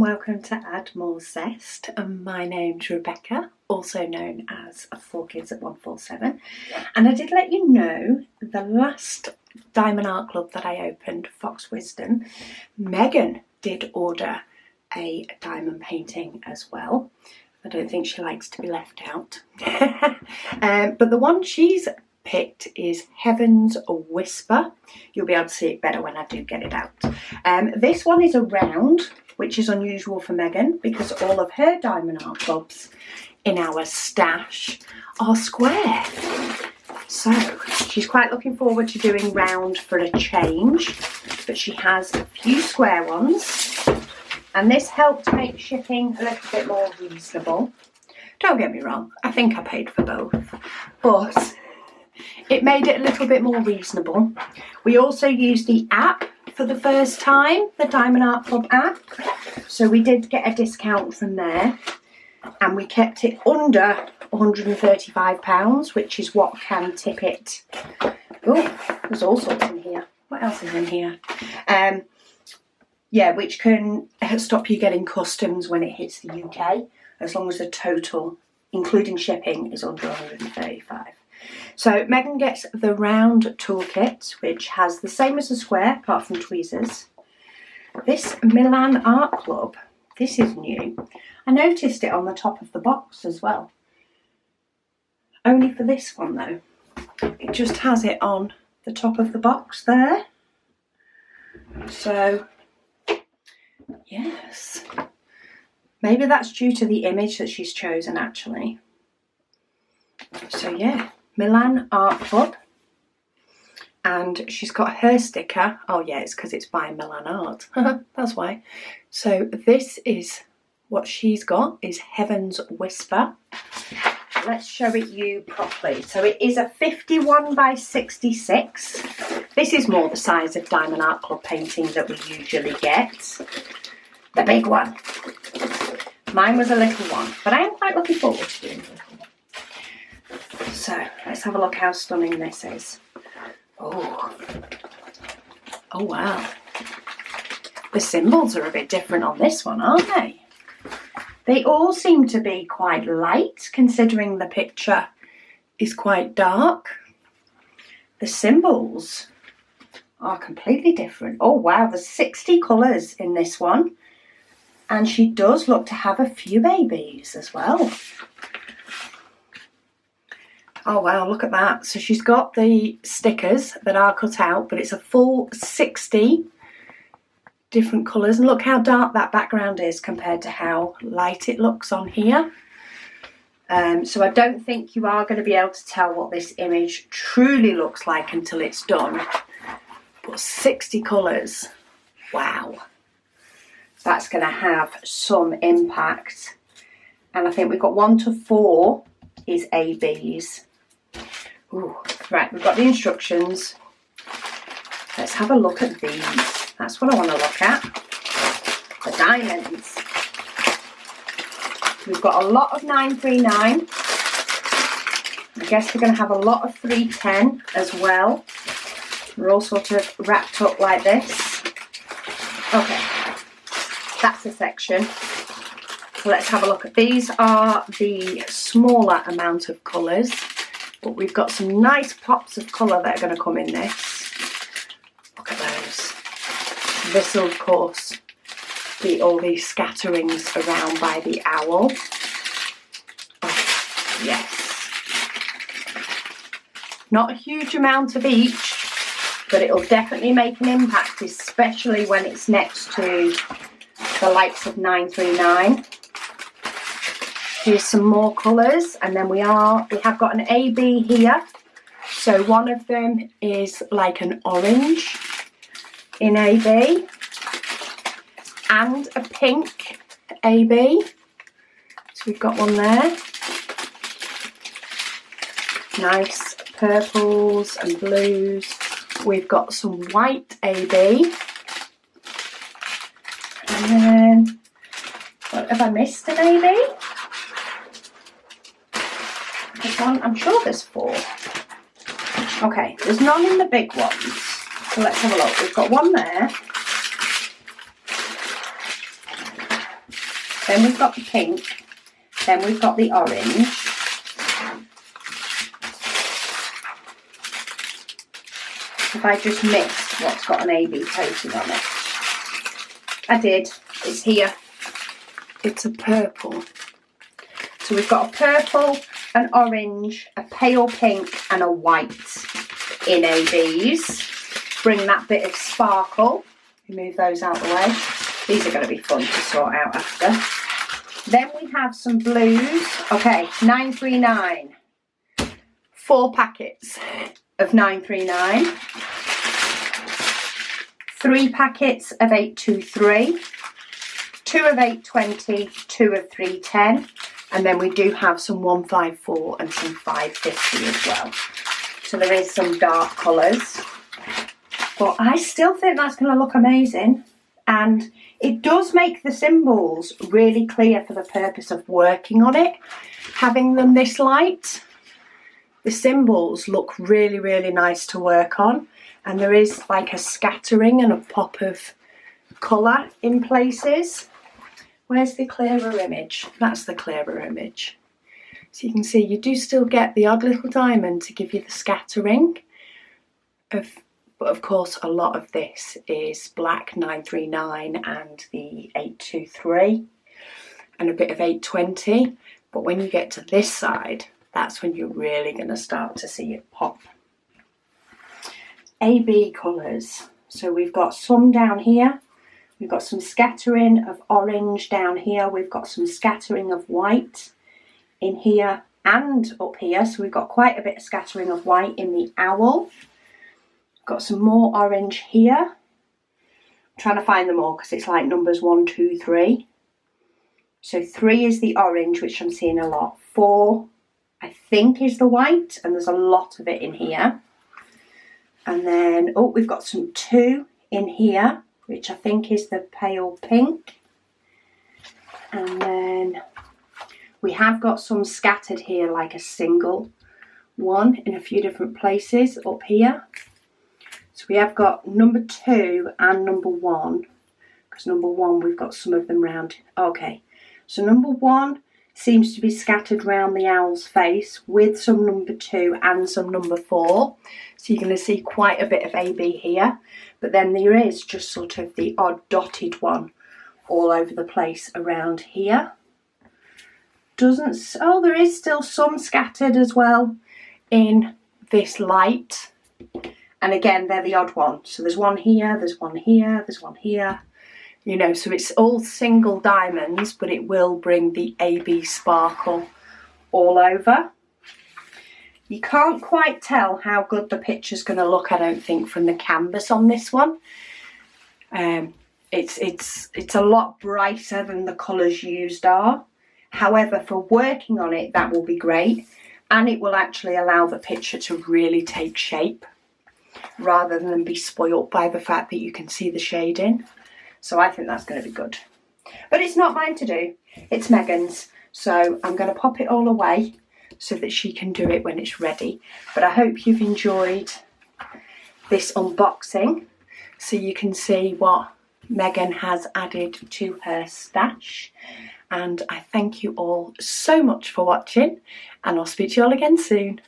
welcome to Add More Zest. My name's Rebecca, also known as 4Kids at 147, and I did let you know the last Diamond Art Club that I opened, Fox Wisdom, Megan did order a diamond painting as well. I don't think she likes to be left out. But the one she's picked is Heaven's Whisper. You'll be able to see it better when I do get it out. This one is a round, which is unusual for Megan because all of her Diamond Art Clubs in our stash are square. So she's quite looking forward to doing round for a change, but she has a few square ones, and this helped make shipping a little bit more reasonable. Don't get me wrong, I think I paid for both, but it made it a little bit more reasonable. We also used the app for the first time, the Diamond Art Club app. So we did get a discount from there, and we kept it under £135, which is what can tip it. Oh, there's all sorts in here. What else is in here? Yeah, which can stop you getting customs when it hits the UK, as long as the total, including shipping, is under 135. So Megan gets the round toolkit, which has the same as the square, apart from tweezers. This Milan Art Club, this is new. I noticed it on the top of the box as well. Only for this one though. It just has it on the top of the box there. So, yes. Maybe that's due to the image that she's chosen actually. So yeah. Milan Art Club, and she's got her sticker. Oh yeah, it's because it's by Milan Art. That's why. So this is what she's got, is Heaven's Whisper. Let's show it you properly. So it is a 51 by 66. This is more the size of Diamond Art Club painting that we usually get. The big one. Mine was a little one, but I am quite looking forward to doing it. So let's have a look how stunning this is. Oh wow. The symbols are a bit different on this one, aren't they? They all seem to be quite light, considering the picture is quite dark. The symbols are completely different. Oh wow, there's 60 colours in this one. And she does look to have a few babies as well. Oh wow, look at that. So she's got the stickers that are cut out, but it's a full 60 different colours. And look how dark that background is compared to how light it looks on here. So I don't think you are going to be able to tell what this image truly looks like until it's done. But 60 colours, wow. That's going to have some impact. And I think we've got 1 to 4 is ABs. Ooh, right, we've got the instructions. Let's have a look at these. That's what I want to look at. The diamonds. We've got a lot of 939. I guess we're going to have a lot of 310 as well. They're all sort of wrapped up like this. Okay, that's a section. So let's have a look at these. Are the smaller amount of colours. But we've got some nice pops of colour that are going to come in this. Look at those. This will, of course, be all these scatterings around by the owl. Oh, yes. Not a huge amount of each, but it'll definitely make an impact, especially when it's next to the likes of 939. Here's some more colours, and then we have got an AB here. So one of them is like an orange in AB, and a pink AB. So we've got one there. Nice purples and blues. We've got some white AB. And then, what have I missed, an AB? One, I'm sure there's 4. Okay, there's none in the big ones. So let's have a look. We've got one there. then we've got the pink, then we've got the orange. Have I just missed what's got an AB coating on it? I did. It's here. It's a purple. So we've got a purple, an orange, a pale pink and a white in ABs. Bring that bit of sparkle. Move those out the way. These are going to be fun to sort out after. Then we have some blues. Okay, 939. 4 packets of 939. 3 packets of 823. 2 of 820, 2 of 310. And then we do have some 154 and some 550 as well. So there is some dark colours. But I still think that's going to look amazing. And it does make the symbols really clear for the purpose of working on it. Having them this light, the symbols look really, really nice to work on. And there is like a scattering and a pop of colour in places. Where's the clearer image? That's the clearer image. So you can see you do still get the odd little diamond to give you the scattering. But of course a lot of this is black 939 and the 823 and a bit of 820. But when you get to this side, that's when you're really going to start to see it pop. AB colours. So we've got some down here. We've got some scattering of orange down here. We've got some scattering of white in here and up here. So we've got quite a bit of scattering of white in the owl. Got some more orange here. I'm trying to find them all because it's like numbers 1, 2, 3. So 3 is the orange, which I'm seeing a lot. 4, I think, is the white, and there's a lot of it in here. And then, oh, we've got some 2 in here, which I think is the pale pink. And then we have got some scattered here, like a single one in a few different places up here. So we have got number 2 and number 1, because number 1 we've got some of them round. Okay, so number 1 seems to be scattered round the owl's face with some number 2 and some number 4. So you're going to see quite a bit of AB here. But then there is just sort of the odd dotted one all over the place around here. Oh, there is still some scattered as well in this light. And again, they're the odd one. So there's one here, there's one here, there's one here. You know, so it's all single diamonds, but it will bring the AB sparkle all over. You can't quite tell how good the picture's going to look, I don't think, from the canvas on this one. It's a lot brighter than the colours used are. However, for working on it, that will be great. And it will actually allow the picture to really take shape, rather than be spoilt by the fact that you can see the shading. So I think that's going to be good. But it's not mine to do, it's Megan's. So I'm going to pop it all away so that she can do it when it's ready. But I hope you've enjoyed this unboxing so you can see what Megan has added to her stash. And I thank you all so much for watching, and I'll speak to you all again soon.